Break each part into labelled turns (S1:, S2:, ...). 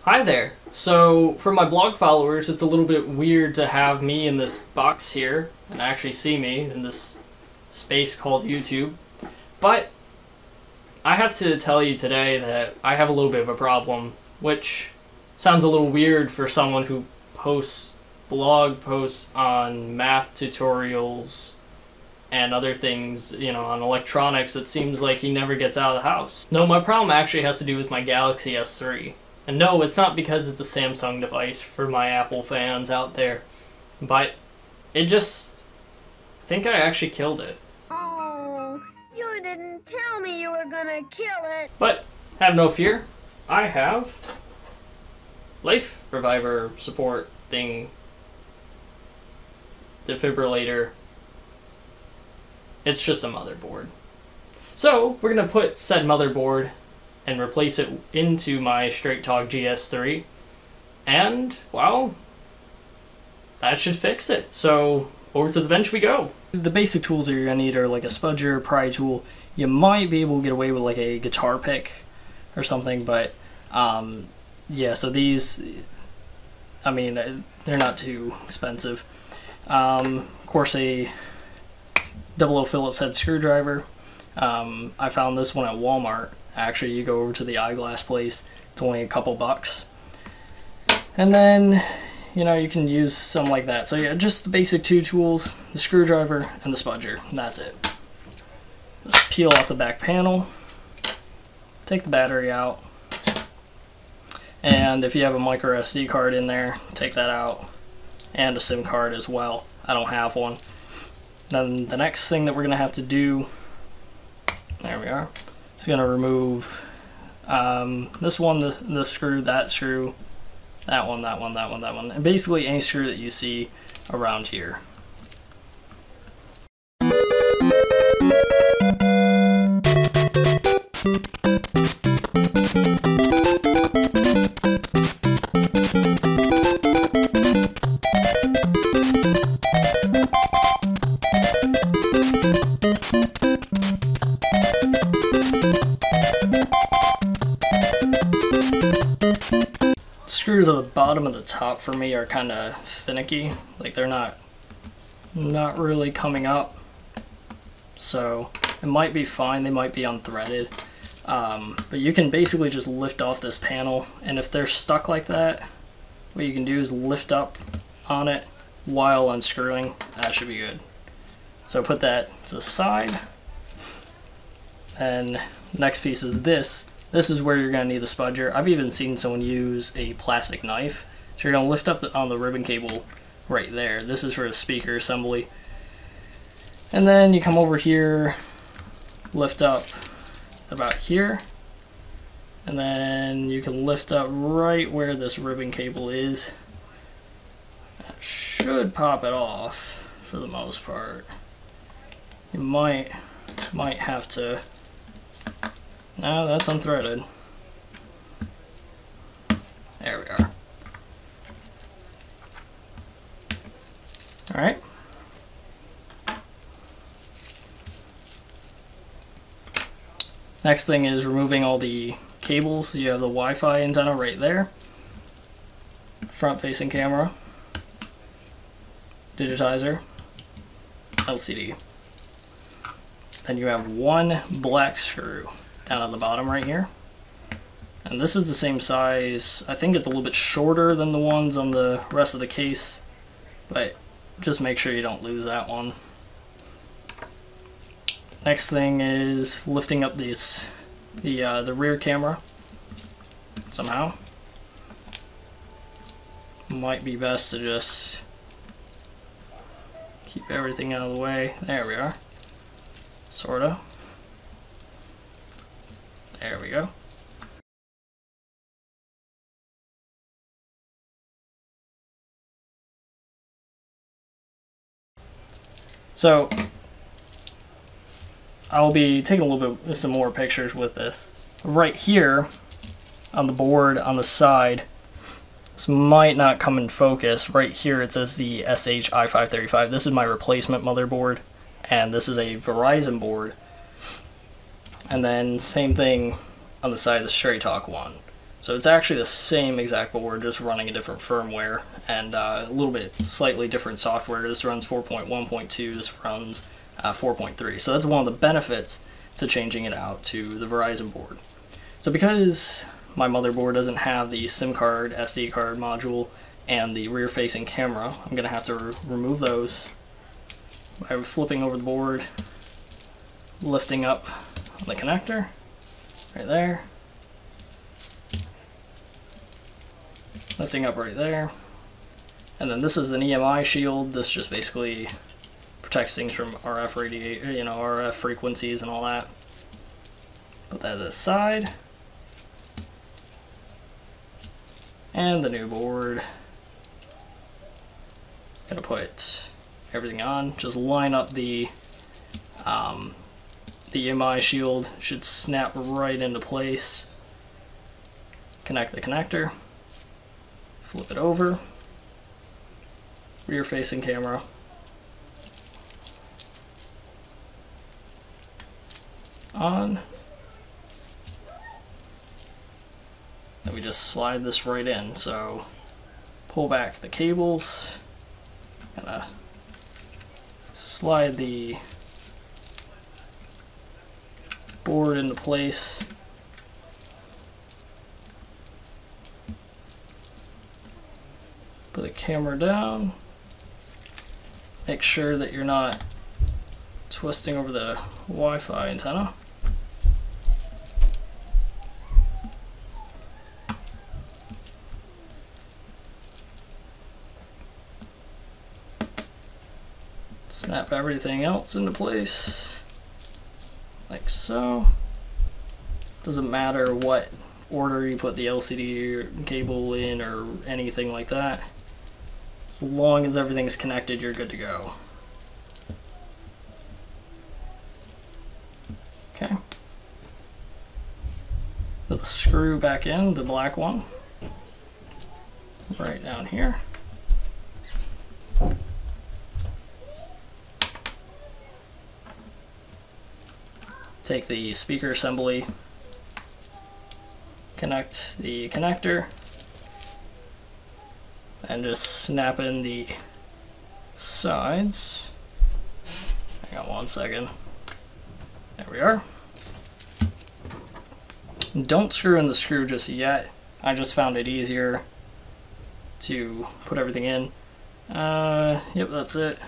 S1: Hi there. So, for my blog followers, it's a little bit weird to have me in this box here and actually see me in this space called YouTube. But I have to tell you today that I have a little bit of a problem, which sounds a little weird for someone who posts blog posts on math tutorials and other things, you know, on electronics. It seems like he never gets out of the house. No, my problem actually has to do with my Galaxy S3. And no, it's not because it's a Samsung device for my Apple fans out there, but it just, I think I actually killed it.
S2: Oh, you didn't tell me you were gonna kill it.
S1: But have no fear, I have life reviver support thing, defibrillator. It's just a motherboard. So we're gonna put said motherboard and replace it into my Straight Talk GS3, and well, that should fix it. So over to the bench we go. The basic tools that you're gonna need are like a spudger, pry tool. You might be able to get away with like a guitar pick or something, but yeah, so these, I mean, they're not too expensive. Of course, a 00 Phillips head screwdriver. I found this one at Walmart. Actually, you go over to the eyeglass place, it's only a couple bucks. And then, you know, you can use something like that. So yeah, just the basic two tools, the screwdriver and the spudger, and that's it. Just peel off the back panel, take the battery out, and if you have a micro SD card in there, take that out, and a SIM card as well. I don't have one. Then the next thing that we're going to have to do, there we are, is going to remove this one, the screw, that screw, that one, that one, that one, that one, and basically any screw that you see around here. Screws at the bottom of the top for me are kind of finicky, like they're not really coming up, so it might be fine, they might be unthreaded, but you can basically just lift off this panel, and if they're stuck like that, what you can do is lift up on it while unscrewing. That should be good. So put that to the side, and next piece is this. This is where you're going to need the spudger. I've even seen someone use a plastic knife. So you're going to lift up on the ribbon cable right there. This is for a speaker assembly. And then you come over here, lift up about here. And then you can lift up right where this ribbon cable is. That should pop it off for the most part. You might have to... No, that's unthreaded. There we are. Alright. Next thing is removing all the cables. You have the Wi-Fi antenna right there. Front-facing camera. Digitizer. LCD. Then you have one black screw down at the bottom right here, and this is the same size. I think it's a little bit shorter than the ones on the rest of the case, but just make sure you don't lose that one. Next thing is lifting up the rear camera somehow. Might be best to just keep everything out of the way. There we are. Sorta. There we go. So I'll be taking a little bit some more pictures with this. Right here on the board on the side, this might not come in focus. Right here it says the SCH-S968C. This is my replacement motherboard, and this is a Verizon board. And then same thing on the side of the Straight Talk one. So it's actually the same exact board, just running a different firmware and a little bit slightly different software. This runs 4.1.2, this runs 4.3. So that's one of the benefits to changing it out to the Verizon board. So because my motherboard doesn't have the SIM card, SD card module, and the rear-facing camera, I'm going to have to remove those by flipping over the board, lifting up the connector, right there, lifting up right there, and then this is an EMI shield. This just basically protects things from RF frequencies and all that. Put that to the side, and the new board. Gonna put everything on. Just line up the EMI shield. Should snap right into place. Connect the connector. Flip it over. Rear facing camera. On. Then we just slide this right in. So pull back the cables. Gonna slide the board into place. Put the camera down. Make sure that you're not twisting over the Wi-Fi antenna. Snap everything else into place, like so. Doesn't matter what order you put the LCD cable in or anything like that. As long as everything's connected, you're good to go. Okay. Put the screw back in, the black one, right down here. Take the speaker assembly, connect the connector, and just snap in the sides. Hang on one second. There we are. Don't screw in the screw just yet. I just found it easier to put everything in. Yep, that's it.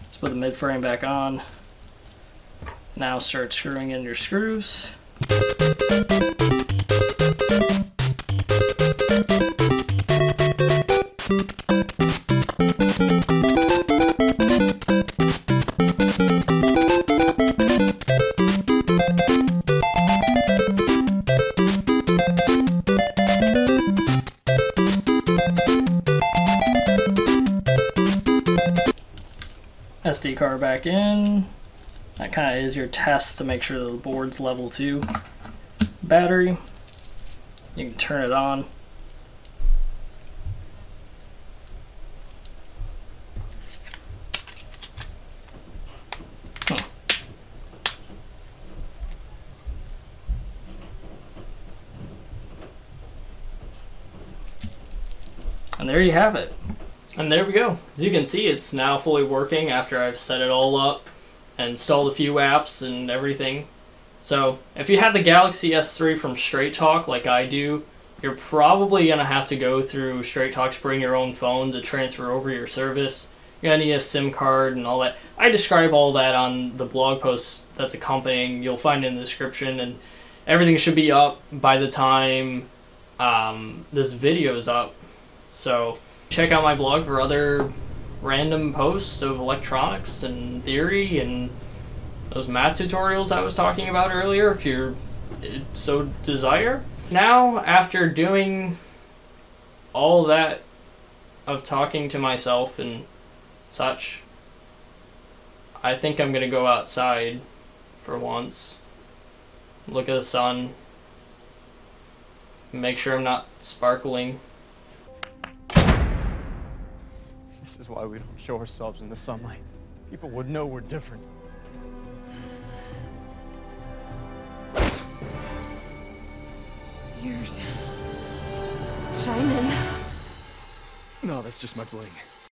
S1: Let's put the mid frame back on. Now start screwing in your screws. SD card back in. That kind of is your test to make sure that the board's level 2. Battery, you can turn it on. And there you have it. And there we go. As you can see, it's now fully working after I've set it all up and installed a few apps and everything. So if you have the Galaxy S3 from Straight Talk like I do, you're probably going to have to go through Straight Talk's bring your own phone to transfer over your service. You're going to need a SIM card and all that. I describe all that on the blog post that's accompanying. You'll find it in the description, and everything should be up by the time this video is up. So check out my blog for other random posts of electronics and theory and those math tutorials I was talking about earlier if you so desire. Now, after doing all that of talking to myself and such, I think I'm gonna go outside for once, look at the sun, make sure I'm not sparkling.
S3: This is why we don't show ourselves in the sunlight. People would know we're different.
S4: Years. Shining.
S3: No, that's just my bling.